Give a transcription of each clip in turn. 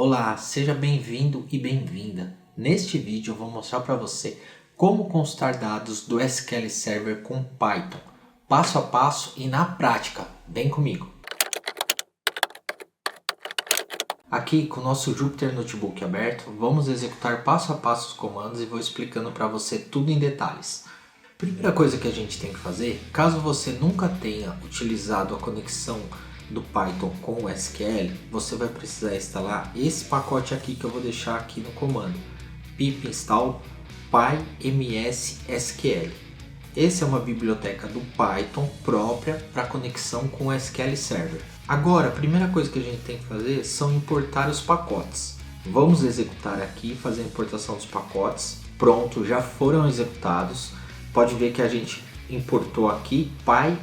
Olá, seja bem-vindo e bem-vinda. Neste vídeo eu vou mostrar para você como consultar dados do SQL Server com Python, passo a passo e na prática. Vem comigo! Aqui com o nosso Jupyter Notebook aberto, vamos executar passo a passo os comandos e vou explicando para você tudo em detalhes. Primeira coisa que a gente tem que fazer, caso você nunca tenha utilizado a conexão do Python com o SQL, você vai precisar instalar esse pacote aqui que eu vou deixar aqui no comando, pip install pymsSQL. Essa é uma biblioteca do Python própria para conexão com o SQL Server. Agora, a primeira coisa que a gente tem que fazer são importar os pacotes. Vamos executar aqui, fazer a importação dos pacotes. Pronto, já foram executados. Pode ver que a gente importou aqui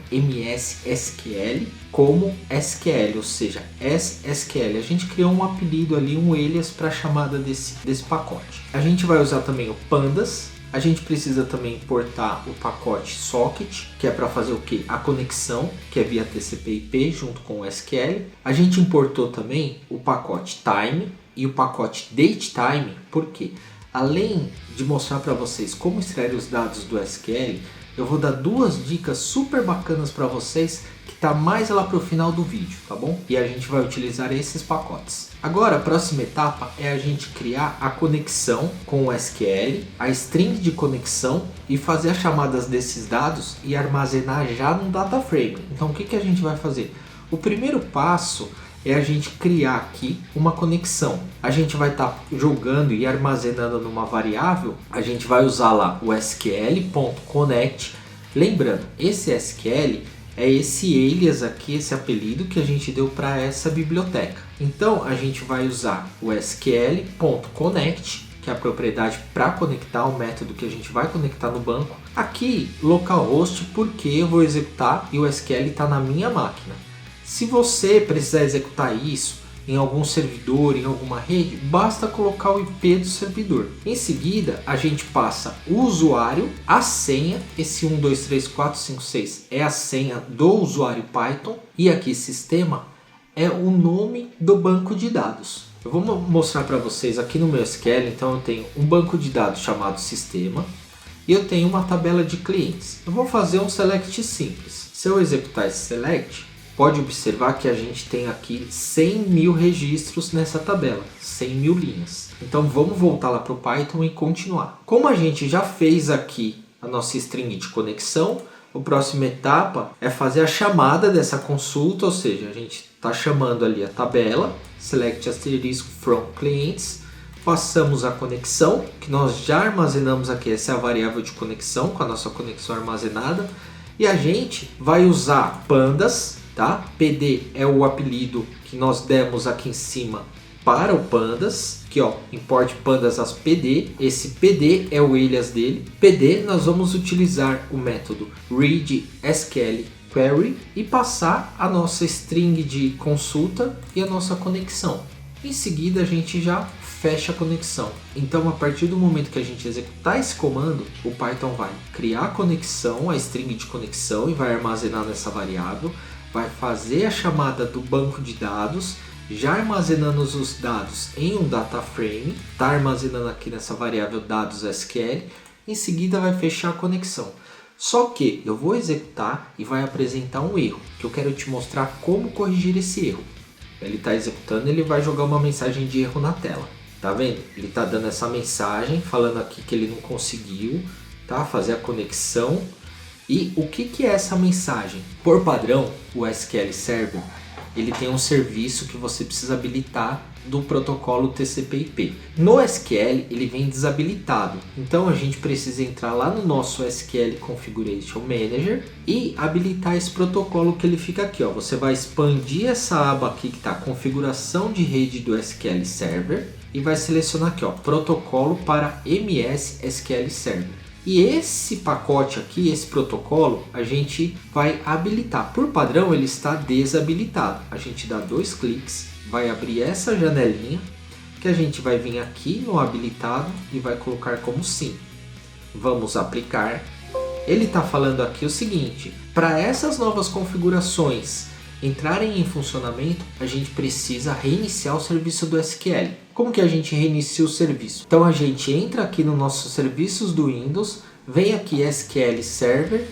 pymsSQL como SQL, ou seja, SQL. A gente criou um apelido ali, um alias para a chamada desse pacote. A gente vai usar também o pandas. A gente precisa também importar o pacote socket, que é para fazer o que? A conexão, que é via TCP/IP junto com o SQL. A gente importou também o pacote time e o pacote datetime, por quê? Além de mostrar para vocês como extrair os dados do SQL, eu vou dar duas dicas super bacanas para vocês que tá mais lá para o final do vídeo, tá bom? E a gente vai utilizar esses pacotes. Agora a próxima etapa é a gente criar a conexão com o SQL, a string de conexão e fazer as chamadas desses dados e armazenar já no data frame. Então o que a gente vai fazer? O primeiro passo é a gente criar aqui uma conexão. A gente vai estar jogando e armazenando numa variável. A gente vai usar lá o sql.connect. Lembrando, esse SQL é esse alias aqui, esse apelido que a gente deu para essa biblioteca. Então a gente vai usar o sql.connect, que é a propriedade para conectar, o método que a gente vai conectar no banco. Aqui, localhost, porque eu vou executar e o SQL está na minha máquina. Se você precisar executar isso em algum servidor, em alguma rede, basta colocar o IP do servidor. Em seguida, a gente passa o usuário, a senha, esse 123456 é a senha do usuário Python, e aqui sistema é o nome do banco de dados. Eu vou mostrar para vocês aqui no meu SQL, então eu tenho um banco de dados chamado sistema e eu tenho uma tabela de clientes. Eu vou fazer um select simples. Se eu executar esse select, pode observar que a gente tem aqui 100 mil registros nessa tabela, 100 mil linhas. Então vamos voltar lá para o Python e continuar. Como a gente já fez aqui a nossa string de conexão, a próxima etapa é fazer a chamada dessa consulta, ou seja, a gente está chamando ali a tabela, select asterisk from clients, passamos a conexão, que nós já armazenamos aqui, essa é a variável de conexão, com a nossa conexão armazenada, e a gente vai usar pandas. Tá? PD é o apelido que nós demos aqui em cima para o pandas, que ó, import pandas as PD, esse PD é o alias dele. PD nós vamos utilizar o método read SQL query e passar a nossa string de consulta e a nossa conexão. Em seguida a gente já fecha a conexão. Então a partir do momento que a gente executar esse comando, o Python vai criar a conexão, a string de conexão, e vai armazenar nessa variável. Vai fazer a chamada do banco de dados, já armazenando os dados em um data frame, está armazenando aqui nessa variável dados SQL, em seguida vai fechar a conexão. Só que eu vou executar e vai apresentar um erro, que eu quero te mostrar como corrigir esse erro. Ele está executando, ele vai jogar uma mensagem de erro na tela, tá vendo? Ele está dando essa mensagem, falando aqui que ele não conseguiu, tá, fazer a conexão. E o que é essa mensagem? Por padrão, o SQL Server ele tem um serviço que você precisa habilitar do protocolo TCP/IP. No SQL ele vem desabilitado, então a gente precisa entrar lá no nosso SQL Configuration Manager e habilitar esse protocolo que ele fica aqui. Ó. Você vai expandir essa aba aqui que está configuração de rede do SQL Server e vai selecionar aqui, ó, protocolo para MS SQL Server. E esse pacote aqui, esse protocolo, a gente vai habilitar. Por padrão ele está desabilitado. A gente dá dois cliques, vai abrir essa janelinha, que a gente vai vir aqui no habilitado e vai colocar como sim. Vamos aplicar. Ele está falando aqui o seguinte, para essas novas configurações entrarem em funcionamento, a gente precisa reiniciar o serviço do SQL. Como que a gente reinicia o serviço? Então a gente entra aqui nos nossos serviços do Windows, vem aqui SQL Server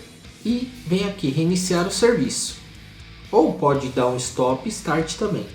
e vem aqui reiniciar o serviço. Ou pode dar um stop e start também.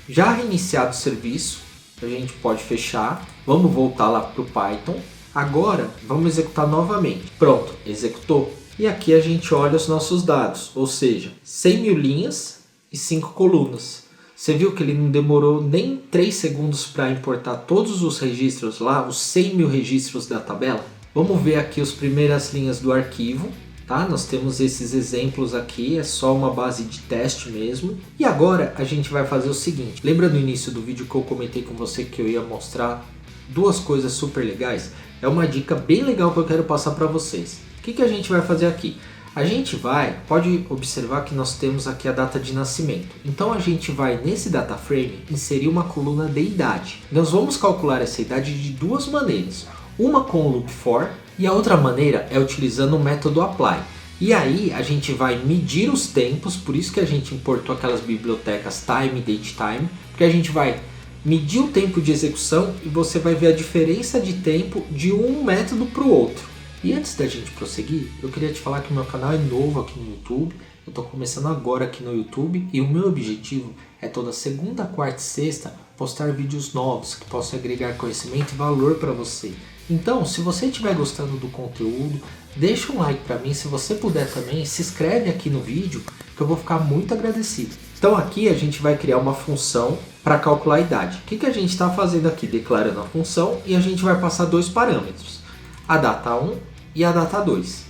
Já reiniciado o serviço, a gente pode fechar. Vamos voltar lá para o Python. Agora vamos executar novamente. Pronto, executou. E aqui a gente olha os nossos dados, ou seja, 100 mil linhas e 5 colunas. Você viu que ele não demorou nem 3 segundos para importar todos os registros lá, os 100 mil registros da tabela? Vamos ver aqui as primeiras linhas do arquivo. Tá? Nós temos esses exemplos aqui, é só uma base de teste mesmo. E agora a gente vai fazer o seguinte. Lembra no início do vídeo que eu comentei com você que eu ia mostrar duas coisas super legais? É uma dica bem legal que eu quero passar para vocês. O que a gente vai fazer aqui? A gente pode observar que nós temos aqui a data de nascimento. Então a gente vai nesse data frame inserir uma coluna de idade. Nós vamos calcular essa idade de duas maneiras. Uma com o loop for e a outra maneira é utilizando o método apply. E aí a gente vai medir os tempos, por isso que a gente importou aquelas bibliotecas time, date time, porque a gente vai medir o tempo de execução e você vai ver a diferença de tempo de um método para o outro. E antes da gente prosseguir, eu queria te falar que o meu canal é novo aqui no YouTube. Eu estou começando agora aqui no YouTube e o meu objetivo é toda segunda, quarta e sexta postar vídeos novos que possam agregar conhecimento e valor para você. Então, se você estiver gostando do conteúdo, deixa um like para mim. Se você puder também, se inscreve aqui no vídeo que eu vou ficar muito agradecido. Então aqui a gente vai criar uma função para calcular a idade. O que a gente está fazendo aqui? Declarando a função e a gente vai passar dois parâmetros. A data 1 e a data 2.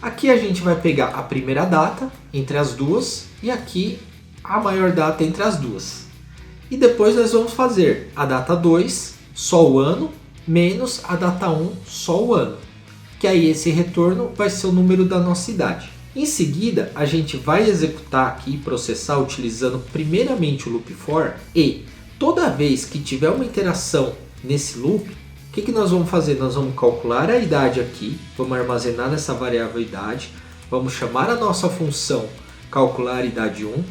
Aqui a gente vai pegar a primeira data entre as duas e aqui a maior data entre as duas. E depois nós vamos fazer a data 2, só o ano, menos a data 1, só o ano. Que aí esse retorno vai ser o número da nossa idade. Em seguida, a gente vai executar aqui e processar utilizando primeiramente o loop for e toda vez que tiver uma interação nesse loop, o que nós vamos fazer? Nós vamos calcular a idade aqui, vamos armazenar nessa variável idade, vamos chamar a nossa função calcular idade 1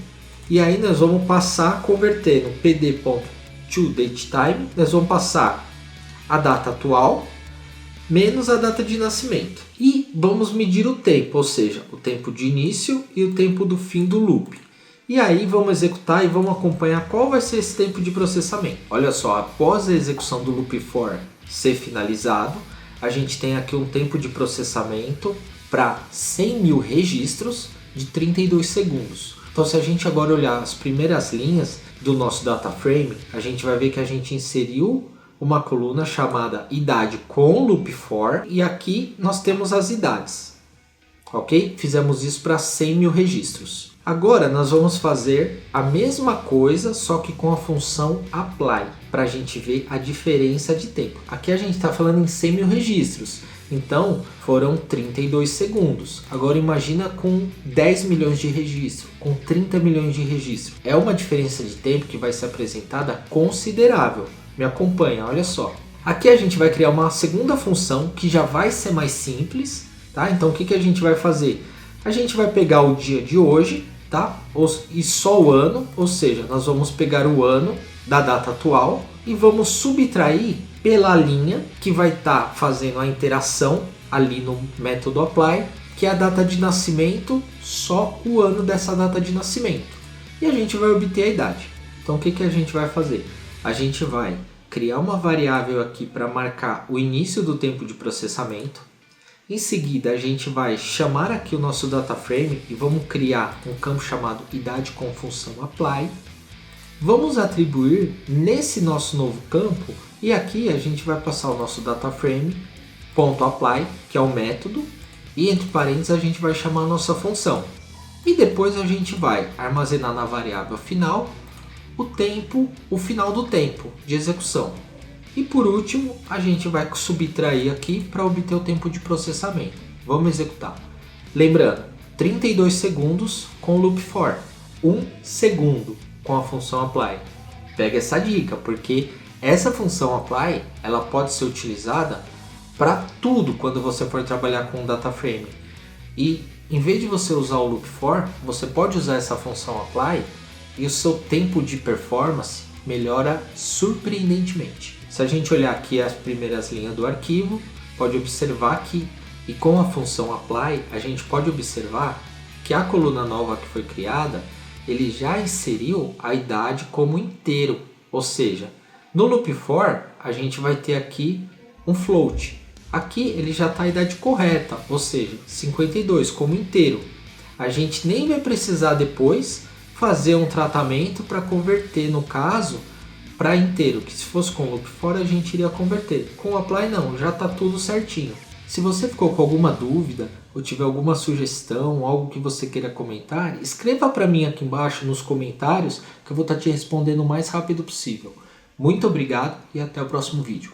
e aí nós vamos passar a converter no pd.toDateTime, nós vamos passar a data atual menos a data de nascimento e vamos medir o tempo, ou seja, o tempo de início e o tempo do fim do loop. E aí vamos executar e vamos acompanhar qual vai ser esse tempo de processamento. Olha só, após a execução do loop for ser finalizado, a gente tem aqui um tempo de processamento para 100 mil registros de 32 segundos. Então se a gente agora olhar as primeiras linhas do nosso data frame, a gente vai ver que a gente inseriu uma coluna chamada idade com loop for e aqui nós temos as idades. Ok? Fizemos isso para 100 mil registros. Agora nós vamos fazer a mesma coisa, só que com a função apply, para a gente ver a diferença de tempo. Aqui a gente está falando em 100 mil registros, então foram 32 segundos. Agora imagina com 10 milhões de registros, com 30 milhões de registros. É uma diferença de tempo que vai ser apresentada considerável. Me acompanha, olha só. Aqui a gente vai criar uma segunda função que já vai ser mais simples, tá? Então o que a gente vai fazer? A gente vai pegar o dia de hoje, tá? E só o ano, ou seja, nós vamos pegar o ano da data atual e vamos subtrair pela linha que vai estar fazendo a interação ali no método apply, que é a data de nascimento, só o ano dessa data de nascimento. E a gente vai obter a idade. Então o que a gente vai fazer? A gente vai criar uma variável aqui para marcar o início do tempo de processamento. Em seguida, a gente vai chamar aqui o nosso data frame e vamos criar um campo chamado idade com função apply. Vamos atribuir nesse nosso novo campo e aqui a gente vai passar o nosso data frame .apply, que é o método, e entre parênteses a gente vai chamar a nossa função. E depois a gente vai armazenar na variável final o tempo, o final do tempo de execução. E por último, a gente vai subtrair aqui para obter o tempo de processamento. Vamos executar. Lembrando, 32 segundos com o loop for, 1 segundo com a função apply. Pega essa dica, porque essa função apply, ela pode ser utilizada para tudo quando você for trabalhar com data frame. E Em vez de você usar o loop for, você pode usar essa função apply e o seu tempo de performance melhora surpreendentemente. Se a gente olhar aqui as primeiras linhas do arquivo, pode observar que, e com a função apply, a gente pode observar que a coluna nova que foi criada, ele já inseriu a idade como inteiro, ou seja, no loop for a gente vai ter aqui um float. Aqui ele já está a idade correta, ou seja, 52 como inteiro. A gente nem vai precisar depois fazer um tratamento para converter, no caso, para inteiro, que se fosse com loop for a gente iria converter. Com o apply não, já está tudo certinho. Se você ficou com alguma dúvida ou tiver alguma sugestão, algo que você queira comentar, escreva para mim aqui embaixo nos comentários que eu vou estar te respondendo o mais rápido possível. Muito obrigado e até o próximo vídeo.